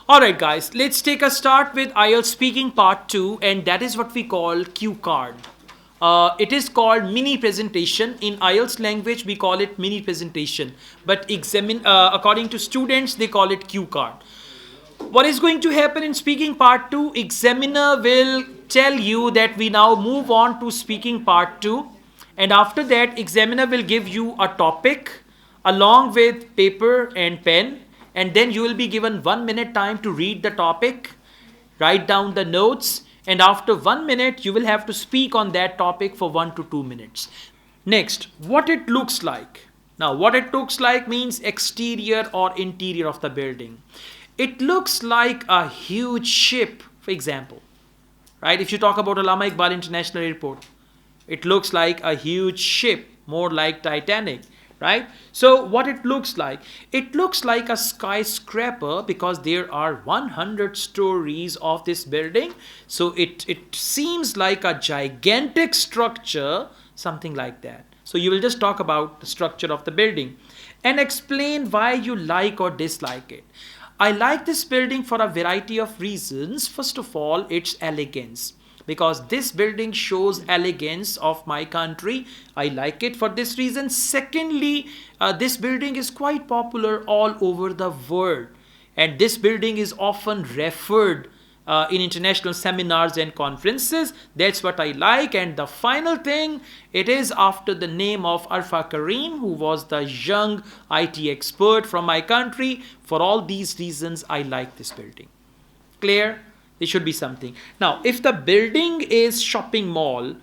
Alright guys, let's take a start with IELTS speaking part 2, and that is what we call cue card. It is called mini presentation. In IELTS language we call it mini presentation, but according to students they call it cue card. What is going to happen in speaking part 2? Examiner will tell you that we now move on to speaking part 2, and after that examiner will give you a topic along with paper and pen, and then you will be given 1 minute time to read the topic, write down the notes, and after 1 minute you will have to speak on that topic for 1 to 2 minutes. Next, what it looks like. Now, what it looks like means exterior or interior of the building. It looks like a huge ship, for example, right? If you talk about Allama Iqbal International Airport, it looks like a huge ship, more like Titanic, right? So what it looks like a skyscraper because there are 100 stories of this building. So it seems like a gigantic structure, something like that. So you will just talk about the structure of the building and explain why you like or dislike it. I like this building for a variety of reasons. First of all, its elegance, because this building shows elegance of my country. I like it for this reason. Secondly, this building is quite popular all over the world, and this building is often referred in international seminars and conferences. That's what I like. And the final thing, it is after the name of Arfa Karim, who was the young IT expert from my country. For all these reasons, I like this building. Clear? There should be something. Now, if the building is shopping mall,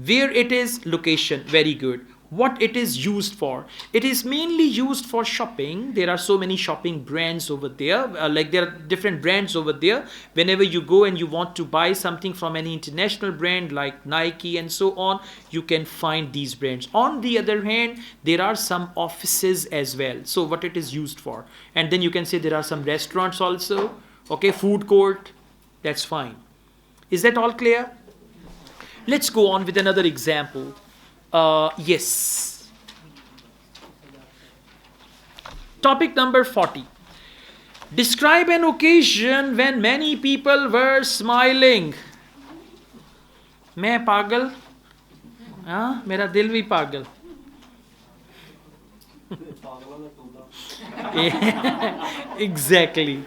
where it is location, very good. What it is used for? It is mainly used for shopping. There are so many shopping brands over there. There are different brands over there. Whenever you go and you want to buy something from any international brand like Nike and so on, you can find these brands. On the other hand, there are some offices as well. So what it is used for? And then you can say there are some restaurants also. Okay, food court. That's fine. Is that all clear? Let's go on with another example. Yes. Topic number 40. Describe an occasion when many people were smiling. मैं पागल, हाँ मेरा दिल भी पागल. Exactly.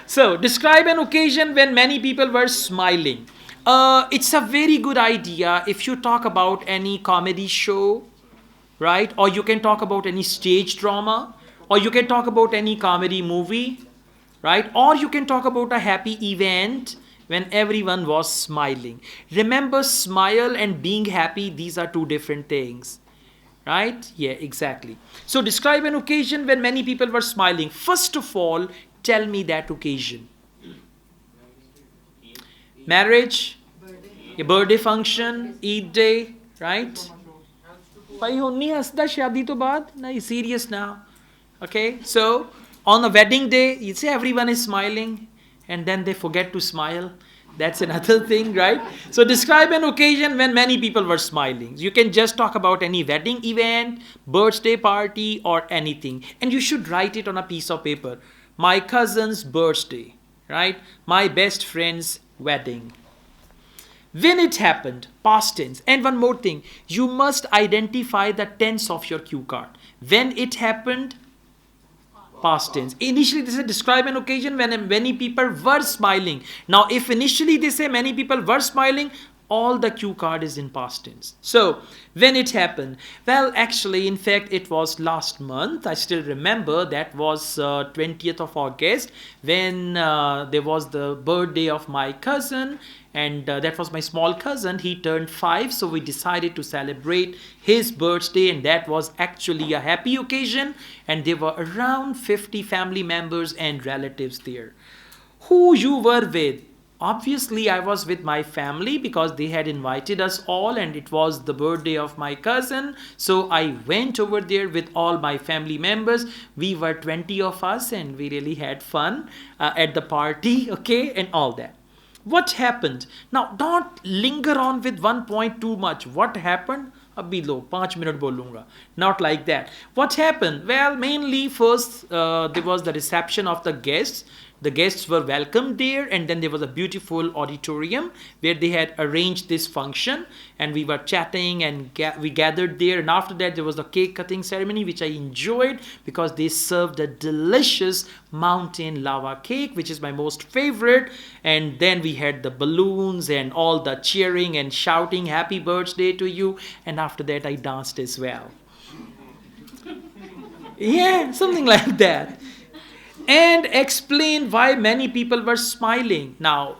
So, describe an occasion when many people were smiling. It's a very good idea if you talk about any comedy show, right? Or you can talk about any stage drama, or you can talk about any comedy movie, right? Or you can talk about a happy event when everyone was smiling. Remember, smile and being happy, these are two different things. Right? Yeah, exactly. So describe an occasion when many people were smiling. First of all, tell me that occasion. Marriage, a birthday function, Eid day, right? Bhai honni hasda shadi to baad? No, serious now. Okay, so on a wedding day, you see everyone is smiling and then they forget to smile. That's another thing, right? So describe an occasion when many people were smiling. You can just talk about any wedding event, birthday party, or anything. And you should write it on a piece of paper. My cousin's birthday, right? My best friend's wedding. When it happened, past tense. And one more thing, you must identify the tense of your cue card. When it happened, past tense. Initially they say describe an occasion when many people were smiling. Now if initially they say many people were smiling, all the cue card is in past tense. So when it happened, well, actually, in fact, it was last month. I still remember that was 20th of August when there was the birthday of my cousin, and that was my small cousin. He turned 5, so we decided to celebrate his birthday, and that was actually a happy occasion, and there were around 50 family members and relatives there. Who you were with? Obviously, I was with my family because they had invited us all and it was the birthday of my cousin. So I went over there with all my family members. We were 20 of us and we really had fun at the party, okay, and all that. What happened? Now, don't linger on with one point too much. What happened? अभी लो 5 minute बोलूँगा. Not like that. What happened? Well, mainly first there was the reception of the guests. The guests were welcomed there, and then there was a beautiful auditorium where they had arranged this function, and we were chatting and we gathered there. And after that, there was the cake cutting ceremony, which I enjoyed because they served a delicious mountain lava cake, which is my most favorite. And then we had the balloons and all the cheering and shouting happy birthday to you. And after that, I danced as well. Yeah, something like that. And explain why many people were smiling. Now,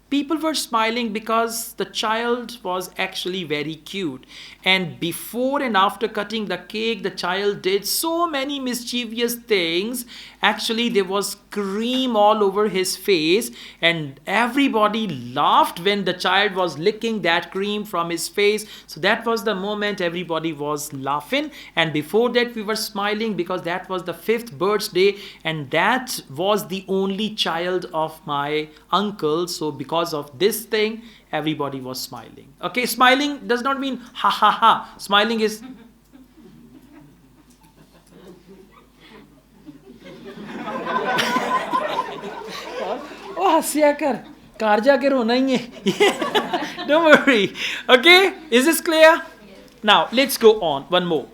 people were smiling because the child was actually very cute. And before and after cutting the cake, the child did so many mischievous things. Actually, there was cream all over his face, and everybody laughed when the child was licking that cream from his face. So that was the moment everybody was laughing. And before that, we were smiling because that was the 5th birthday, and that was the only child of my uncle. So because of this thing, everybody was smiling. Okay, smiling does not mean ha ha ha. Smiling is oh, हंसिया कर car जाके रोना ही है. Don't worry. Okay, is this clear? Now let's go on. One more.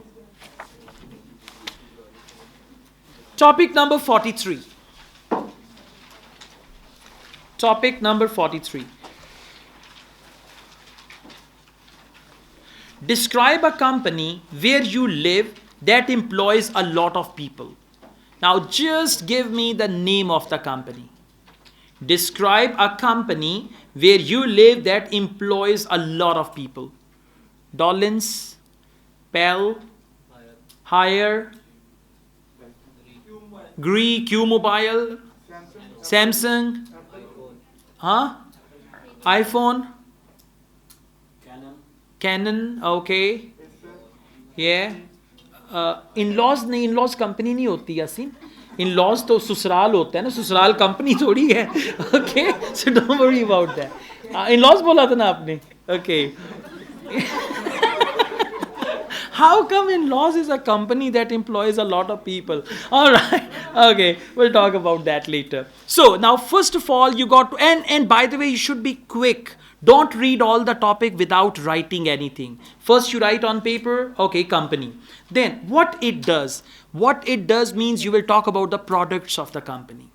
Topic number 43. Topic number 43. Describe a company where you live that employs a lot of people. Now just give me the name of the company. Describe a company where you live that employs a lot of people. Dollins, Pell, Hire, Gree, Q Mobile, Samsung, iPhone, Canon, okay, yeah. In-laws नहीं, in-laws company नहीं होती Yasin. In-laws तो ससुराल होता है ना, ससुराल company थोड़ी है. Okay, so don't worry about that. In-laws बोला था ना आपने. Okay. How come in-laws is a company that employs a lot of people? All right. Okay, we'll talk about that later. So now, first of all, you got to, and by the way, you should be quick. Don't read all the topic without writing anything. First, you write on paper, okay, company. Then, what it does? What it does means you will talk about the products of the company.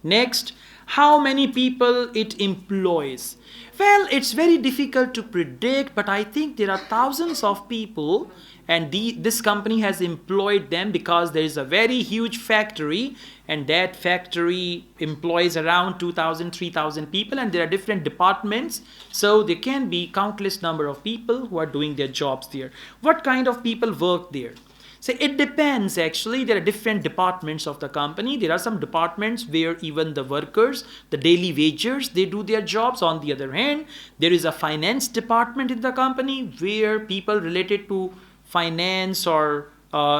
Next, how many people it employs? Well, it's very difficult to predict, but I think there are thousands of people, and this company has employed them because there is a very huge factory, and that factory employs around 2,000, 3,000 people, and there are different departments. So there can be countless number of people who are doing their jobs there. What kind of people work there? So it depends actually. There are different departments of the company. There are some departments where even the workers, the daily wagers, they do their jobs. On the other hand, there is a finance department in the company where people related to finance or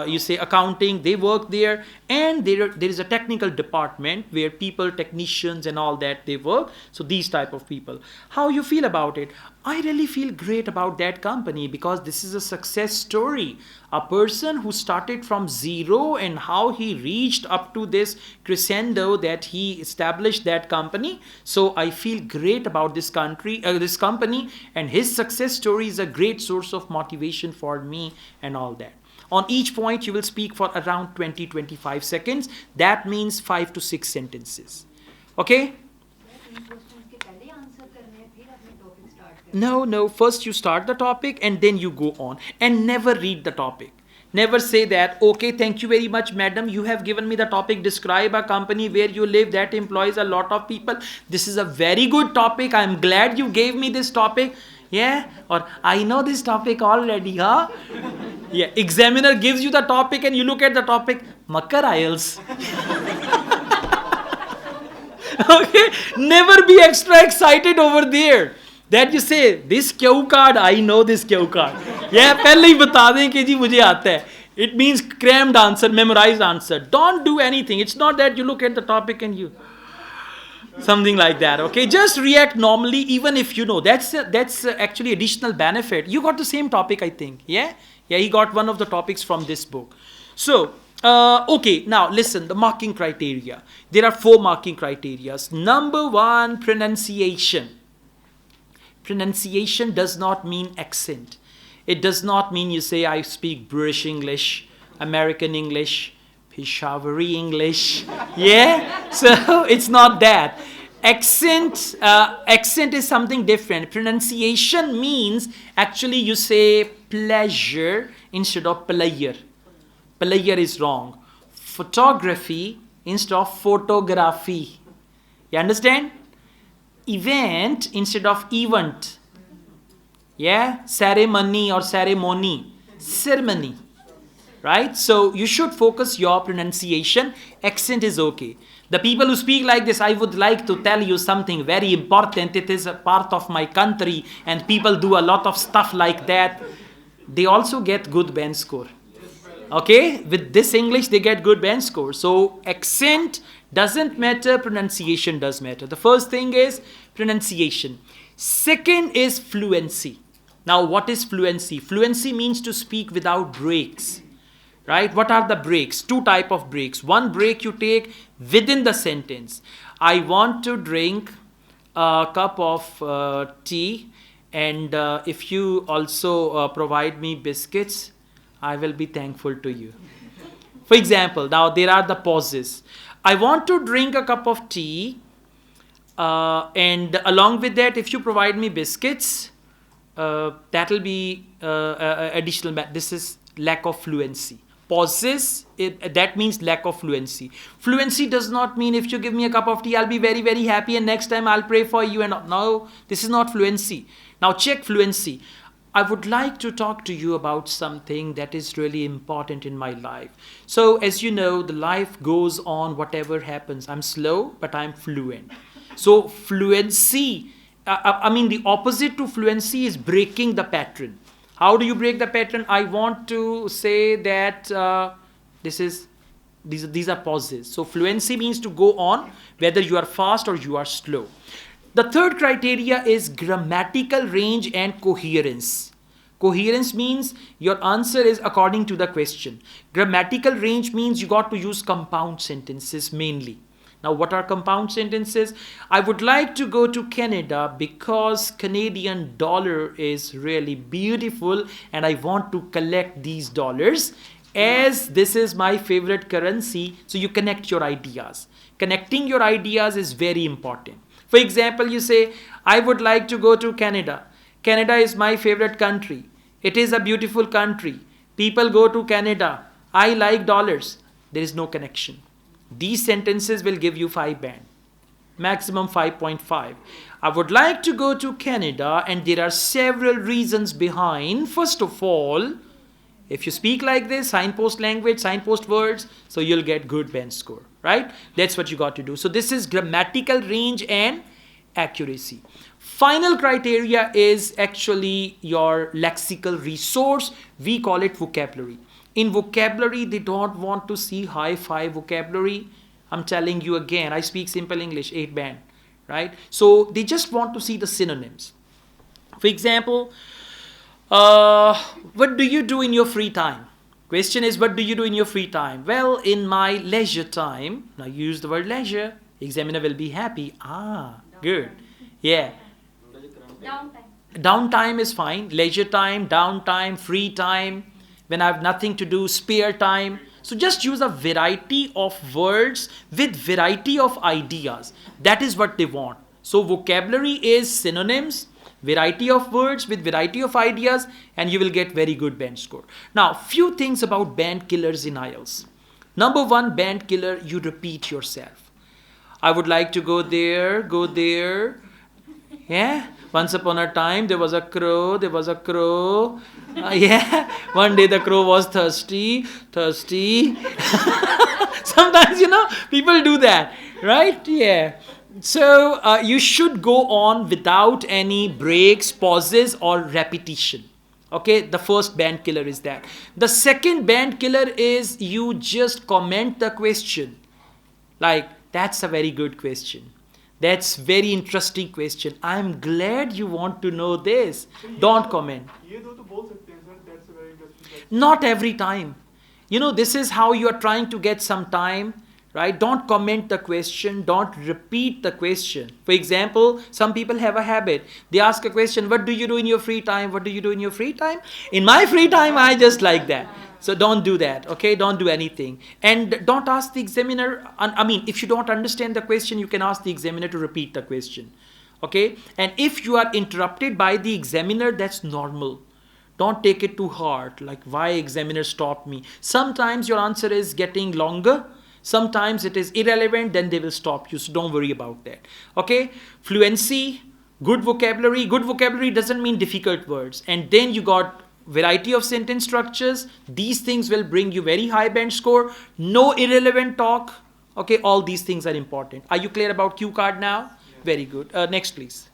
you say accounting, they work there. And there is a technical department where people, technicians and all that, they work. So these type of people. How you feel about it? I really feel great about that company because this is a success story. A person who started from zero and how he reached up to this crescendo that he established that company. So I feel great about this company, and his success story is a great source of motivation for me and all that. On each point, you will speak for around 20-25 seconds. That means 5 to 6 sentences. Okay? No. First you start the topic and then you go on. And never read the topic. Never say that, okay, thank you very much, madam. You have given me the topic. Describe a company where you live that employs a lot of people. This is a very good topic. I'm glad you gave me this topic. Yeah, or I know this topic already, huh? Yeah, examiner gives you the topic and you look at the topic, Makkar IELTS. Okay, never be extra excited over there. That you say, this cue card, I know this cue card. Yeah, पहले ही बता दें कि जी मुझे आता है. It means crammed answer, memorized answer. Don't do anything. It's not that you look at the topic and you... Something like that, okay? Just react normally, even if you know. That's actually additional benefit. You got the same topic, I think. Yeah, he got one of the topics from this book. So Okay, now listen, the marking criteria. There are 4 marking criteria. Number 1, pronunciation. Pronunciation does not mean accent. It does not mean you say, I speak British English, American English, Peshawari English. Yeah? So it's not that. Accent is something different. Pronunciation means actually you say pleasure instead of player. Player is wrong. Photography instead of photography. You understand? Event instead of event. Yeah? Ceremony or ceremony. Ceremony. Right? So you should focus your pronunciation. Accent is okay. The people who speak like this, I would like to tell you something very important. It is a part of my country and people do a lot of stuff like that. They also get good band score. Okay? With this English, they get good band score. So accent doesn't matter, pronunciation does matter. The first thing is pronunciation. Second is fluency. Now, what is fluency? Fluency means to speak without breaks. Right? What are the breaks? 2 type of breaks. One break you take within the sentence. I want to drink a cup of tea, and if you also provide me biscuits, I will be thankful to you. For example, now there are the pauses. I want to drink a cup of tea, and along with that, if you provide me biscuits, that will be additional. This is lack of fluency. Pauses, that means lack of fluency. Fluency does not mean if you give me a cup of tea, I'll be very, very happy and next time I'll pray for you. And no, this is not fluency. Now check fluency. I would like to talk to you about something that is really important in my life. So as you know, the life goes on, whatever happens. I'm slow, but I'm fluent. So fluency, the opposite to fluency is breaking the pattern. How do you break the pattern? I want to say that these are pauses. So fluency means to go on, whether you are fast or you are slow. The third criteria is grammatical range and coherence. Coherence means your answer is according to the question. Grammatical range means you got to use compound sentences mainly. Now, what are compound sentences? I would like to go to Canada because Canadian dollar is really beautiful and I want to collect these dollars as this is my favorite currency. So you connect your ideas. Connecting your ideas is very important. For example, you say, I would like to go to Canada. Canada is my favorite country. It is a beautiful country. People go to Canada. I like dollars. There is no connection. These sentences will give you 5 band, maximum 5.5. I would like to go to Canada and there are several reasons behind. First of all, if you speak like this, signpost language, signpost words, so you'll get good band score, right? That's what you got to do. So this is grammatical range and accuracy. Final criteria is actually your lexical resource. We call it vocabulary. In vocabulary, they don't want to see high-fi vocabulary. I'm telling you again, I speak simple English, 8 band, right? So they just want to see the synonyms. For example, what do you do in your free time? Question is, what do you do in your free time? Well, in my leisure time, now use the word leisure, examiner will be happy. Good. Yeah. Downtime. Downtime is fine. Leisure time, downtime, free time. When I have nothing to do, spare time. So just use a variety of words with variety of ideas. That is what they want. So vocabulary is synonyms, variety of words with variety of ideas, and you will get very good band score. Now, few things about band killers in IELTS. Number 1, band killer, you repeat yourself. I would like to go there, go there. Yeah. Once upon a time, there was a crow. Yeah. One day the crow was thirsty. Sometimes, people do that, right? Yeah. So you should go on without any breaks, pauses, or repetition. Okay, the first band killer is that. The second band killer is you just comment the question. Like, that's a very good question. That's very interesting question. I'm glad you want to know this. Don't comment. Not every time. You know, this is how you are trying to get some time, right? Don't comment the question, don't repeat the question. For example, some people have a habit. They ask a question, what do you do in your free time? What do you do in your free time? In my free time, I just like that. So don't do that, okay? Don't do anything. And don't ask the examiner, I mean, if you don't understand the question, you can ask the examiner to repeat the question, okay? And if you are interrupted by the examiner, that's normal. Don't take it too hard, like why examiner stopped me. Sometimes your answer is getting longer, sometimes it is irrelevant, then they will stop you, so don't worry about that, okay? Fluency, good vocabulary. Good vocabulary doesn't mean difficult words. And then you got variety of sentence structures. These things will bring you very high band score. No irrelevant talk, okay? All these things are important. Are you clear about Q card now? Very good. Next please.